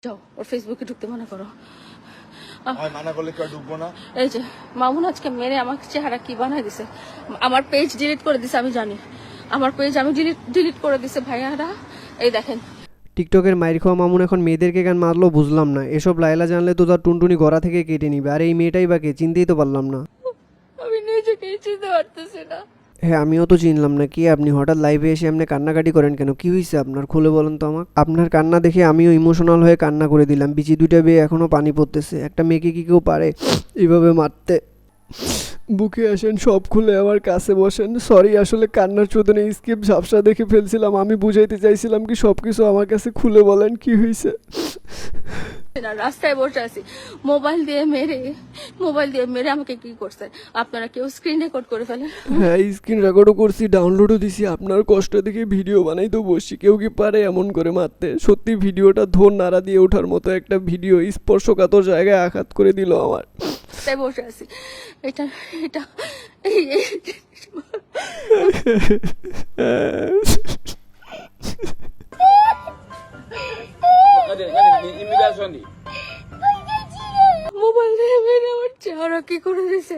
যাও ওর ফেসবুকে ঢুকতে মানা করো। আমি মানা করলে কেউ ঢুকবো না। এই যে মামুন আজকে মেরে আমার চেহারা কি বানাই দিছে, আমার পেজ ডিলিট করে দিছে। আমি জানি আমার পেজ আমি ডিলিট করে দিছে ভাইয়ারা। এই দেখেন টিকটকের মাইর খাওয়া মামুন এখন মেয়েদেরকে গান মারলো বুঝলাম না। এসব লাইলা জানলে তো তার টুনটুনি গড়া থেকে কেটে নিবে। আর এই মেয়েটাই বা কে, চিনতেই তো পারলাম না। আমি নিজেকেই চিনতে পারতেছি না। হ্যাঁ আমিও তো চিনলাম না। কি আপনি হঠাৎ লাইভে এসে আপনি কান্নাকাটি করেন কেন? কি হয়েছে আপনার, খুলে বলেন তো আমাকে। আপনার কান্না দেখে আমিও ইমোশনাল হয়ে কান্না করে দিলাম। বিচি দুইটা বেয়ে এখনো পানি পড়তেছে। একটা মেয়েকে কি কেউ পারে এইভাবে মারতে? বুকে আসেন, সব খুলে আমার কাছে বসেন। সরি, আসলে কান্নার চোদনে স্কিপ ঝাপসা দেখে ফেলছিলাম। আমি বুঝাইতে চাইছিলাম কি সবকিছু আমার কাছে খুলে বলেন কি হয়েছে। রাস্তায় বসে আছি, মোবাইল দিয়ে মেরে আমাকে কি করছে আপনারা কেউ স্ক্রিন রেকর্ড করে ফেলেন। হ্যাঁ স্ক্রিন রেকর্ডও করছি, ডাউনলোডও দিছি। আপনার কষ্ট দেখে ভিডিও বানাই তো বসছি। কেউ কি পারে এমন করে মারতে? সত্যি ভিডিওটা ধর নাড়া দিয়ে ওঠার মতো একটা ভিডিও। স্পর্শকাতর জায়গায় আঘাত করে দিল আমার। তাই বসে আছি, এটা এটা মোবাইল দিয়ে মেরে আমার চেহারা কি করে দিছে।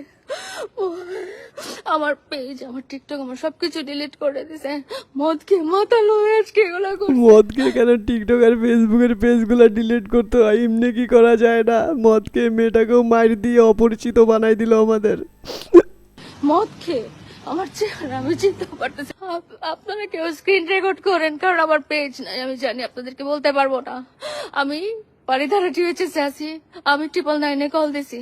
আমার পেজ, আমার টিকটক, আমার সবকিছু ডিলিট করে দিছে। মদ খেয়ে মাথা লয়ে আজকে এগুলো করছে। মদ খেয়ে কেন টিকটক আর ফেসবুকের পেজগুলো ডিলিট করতে হয়? এমনি কি করা যায় না? মদ খেয়ে মেয়েটাকেও মার দিয়ে অপরিচিত বানাই দিল আমাদের। মদ খেয়ে আমার চেহারা আমি চিনতে পারতেছি। আপনারা কেউ স্ক্রিন রেকর্ড করেন, কারণ আমার পেজ নাই। আমি জানি আপনাদেরকে বলতে পারবো না। আমি বাড়িধারা টিউএচএসে আছি। আমি 999-এ কল দিছি।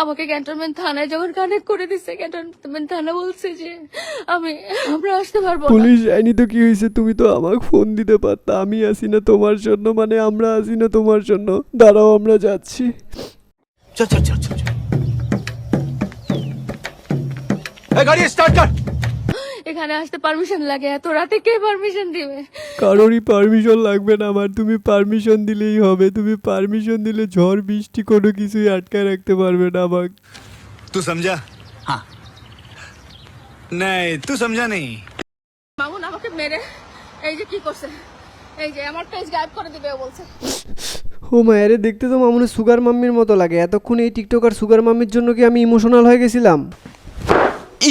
আমাকে ক্যান্টনমেন্ট থানায় যখন কানেক্ট করে দিচ্ছে, ক্যান্টনমেন্ট থানা বলছে যে আমরা আসতে পারবো না। পুলিশ যায়নি তো কি হয়েছে? তুমি তো আমাকে ফোন দিতে পারতা। আমি আসি না তোমার জন্য, মানে আমরা আসি না তোমার জন্য। দাঁড়াও আমরা যাচ্ছি। চল চল চল চল এই গাড়ি স্টার্ট কর। এখানে আসতে পারমিশন লাগে, এত রাতে কে পারমিশন দিবে? কারোরই পারমিশন লাগবে না আমার। তুমি পারমিশন দিলেই হবে। তুমি পারমিশন দিলে ঝড় বৃষ্টি কোনো কিছুই আটকায় রাখতে পারবে না আমাকে। तू समझा? हाँ नहीं तू समझा नहीं। মামুন আমাকে মেরে এই যে কি করছে, এই যে আমার পেজ গায়েব করে দিবে ও বলছে। ও মায়েরে, দেখতে তো মামুনের সুগার মাম্মির মতো লাগে। এতক্ষণ এই টিকটকার সুগার মাম্মির জন্য কি আমি ইমোশনাল হয়ে গেছিলাম?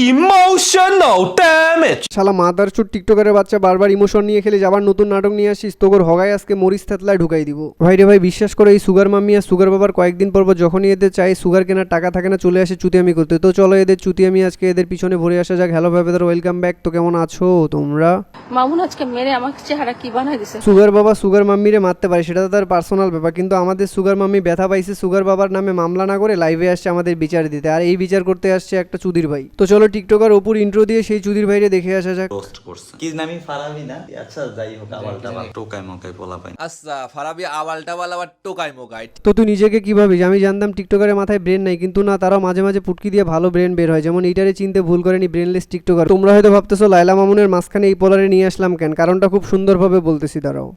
Emotional damage. শালা মাদার চোর টিকটকারের বাচ্চা, বারবার ইমোশন নিয়ে খেলে যাবার নতুন নাটক নিয়ে আসিস। তোর হগায় আজকে মরিচ থেতলায় ঢুকাই দিব। ভাই রে ভাই, বিশ্বাস করে এই সুগার মাম্মি আর সুগার বাবার কয়েকদিন পর যখনই এদের চাই সুগার কেনার টাকা থাকে না, চলে আসে চুতিয়ামি করতে। তো চলো এদের চুতিয়ামি আজকে এদের পিছনে ভরে আসা যাক। হ্যালো ভাই বেদার, ওয়েলকাম ব্যাক। তো কেমন আছো তোমরা? মামুন আজকে মেরে আমার চেহারা কি বানাই দিছে। সুগার বাবা সুগার মাম্মিরে মারতে পারে, সেটা তো তার পার্সোনাল ব্যাপার। কিন্তু আমাদের সুগার মাম্মি ব্যথা পাইছে সুগার বাবার নামে মামলা না করে লাইভে আসছে আমাদের বিচার দিতে। আর এই বিচার করতে আসছে একটা চুদির ভাই। তো চলো টিকটকার ওপর ইন্ট্রো দিয়ে সেই চুদির ভাইরে দেখে আসা যাক। পোস্ট করছে কি নামি ফারাবি না? আচ্ছা যাই হোক, আবার টাবার টোকায় মোকায় পোলা পাই। আচ্ছা ফারাবি আওয়াল টাওয়াল আবার টোকাই মোকাই। তো তুই নিজেকে কি ভাবিস? আমি জানতাম টিকটকারের মাথায় ব্রেন নাই, কিন্তু না, তারাও মাঝে মাঝে পুটকি দিয়ে ভালো ব্রেন বের হয়। যেমন এইটারে চিনতে ভুল করেনি ব্রেনলেস টিকটকার। তোমরা হয়তো ভাবতেছো লাইলা মামুনের মাঝখানে এই পোলারে নিয়ে আসলাম কেন? কারণটা খুব সুন্দরভাবে বলতেছি, দাঁড়াও।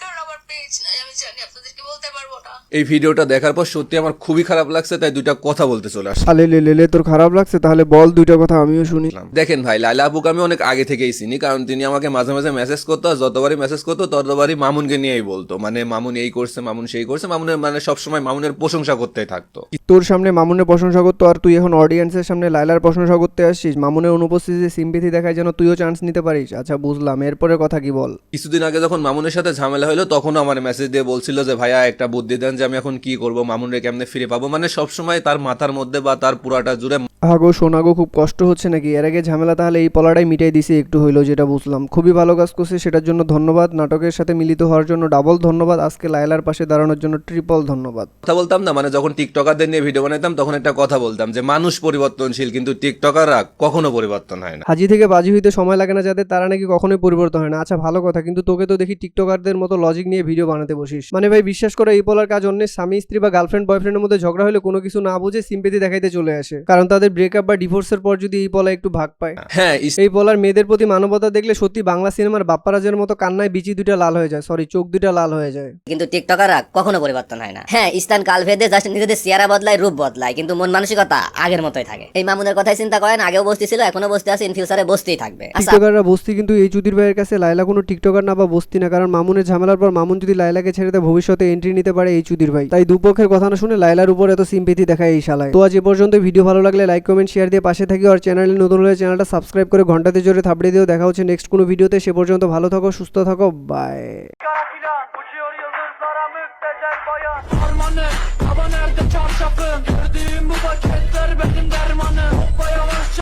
কারণ আমার পেজ নাই, আমি জানি আপনাদেরকে বলতে পারবো না। এই ভিডিওটা দেখার পর সত্যি আমার খুবই খারাপ লাগছে, তাই দুইটা কথা বলতে চলে আসলাম। আলে লে তোর খারাপ লাগছে? তাহলে বল দুইটা কথা আমিও শুনি। দেখেন ভাই, লাইলা আপুকে আমি অনেক আগে থেকেই চিনি, কারণ তিনি আমাকে মাঝে মাঝে মেসেজ করতো। আর যতবারই মেসেজ করতো ততবারই মামুনকে নিয়েই বলতো, মানে মামুন এই করছে, মামুন সেই করছে, মামুনের মানে সবসময় মামুনের প্রশংসা করতেই থাকতো। তোর সামনে মামুনের প্রশংসা করতো, আর তুই এখন অডিয়েন্সের সামনে লাইলার প্রশংসা করতে আসছিস। মামুনের অনুপস্থিতিতে সিম্পেথি দেখায় যেন তুইও চান্স নিতে পারিস। আচ্ছা বুঝলাম, এরপরে কথা কি বল। কিছুদিন আগে যখন মামুনের সাথে ঝামেলা হলো, তখন আমার মেসেজ দিয়ে বলছিল যে ভাইয়া একটা বুদ্ধি দেন যে আমি এখন কি করবো, মামুনরে কেমনে ফিরে পাবো। মানে সবসময় তার মাথার মধ্যে বা তার পুরাটা জুড়ে আগো শোনাগো, খুব কষ্ট হচ্ছে নাকি? এর আগে ঝামেলা তাহলে এই পলাটাই মিটাই দিছে একটু হইলো, যেটা বুঝলাম। খুবই ভালো কাজ করছে, সেটার জন্য ধন্যবাদ। নাটকের সাথে মিলিত হওয়ার জন্য ডাবল ধন্যবাদ। আজকে লাইলার পাশে দাঁড়ানোর জন্য ট্রিপল ধন্যবাদ। কথা বলতাম না, মানে যখন টিকটকারদের নিয়ে ভিডিও বানাইতাম তখন একটা কথা বলতাম যে মানুষ পরিবর্তনশীল, কিন্তু টিকটকাররা কখনো পরিবর্তন হয় না। হাজি থেকে বাজি হইতে সময় লাগে না যাদের, তারা নাকি কখনোই পরিবর্তন হয় না। আচ্ছা ভালো কথা, কিন্তু তোকে তো দেখি টিকটকারদের মতো লজিক নিয়ে ভিডিও বানাতে বসিস। মানে ভাই বিশ্বাস করো, এই পলার কাজ অন্যের স্বামী স্ত্রী বা গার্লফ্রেন্ড বয়ফ্রেন্ডের মধ্যে ঝগড়া হলে কোনো কিছু না বুঝে সিম্পেথি দেখাইতে চলে আসে। কারণ তাদের ব্রেকআপ বা ডিভোর্সের পর যদি এই পলা একটু ভাগ পায়। হ্যাঁ, এই পলার মেয়েদের প্রতি মানবতা দেখলে সত্যি বাংলা সিনেমার বাপ্পারাজের মতো কান্নায় বিচি দুইটা লাল হয়ে যায়, সরি চোখ দুইটা লাল হয়ে যায়। কিন্তু টিকটকাররা কখনো পরিবর্তন হয় না। হ্যাঁ, স্থান কাল ভেদে জাস্ট নিজেদের চেহারা বদলায়, রূপ বদলায়, কিন্তু মন মানসিকতা আগের মতোই থাকে। এই মামুনের কথাই চিন্তা করেন, আগেও বসতি ছিল, এখনো বসতে আছে, ইন ফিউচারে বসতেই থাকবে। টিকটকাররা বস্তি, কিন্তু এই চুদির ভাইয়ের কাছে লাইলা কোনো টিকটকার না বা বস্তি না। কারণ মামুনের ঝামেলার পর মামুন যদি লাইলাকে ছেড়ে যাতে ভবিষ্যতে এন্ট্রি নিতে পারে এই চুদির ভাই। তাই দুপক্ষের কথা না শুনে লাইলার উপর এত সিম্পেথি দেখায় এই শালায়। তো আজ এ পর্যন্ত। ভিডিও ভালো লাগলে লাইক কমেন্ট শেয়ার দিয়ে পাশে থাকি, আর চ্যানেলে নতুন হলে চ্যানেলটা সাবস্ক্রাইব করে ঘন্টাতে জোরে থাপড়ে দিও। দেখা হচ্ছে নেক্সট কোনো ভিডিওতে, সে পর্যন্ত ভালো থাকো, সুস্থ থাকো, by. Uçuyor yıldızlara müptezel bayan Harmanım, hava nerede çarşafım Gördüğüm bu paketler benim dermanım Hoppa yavaşça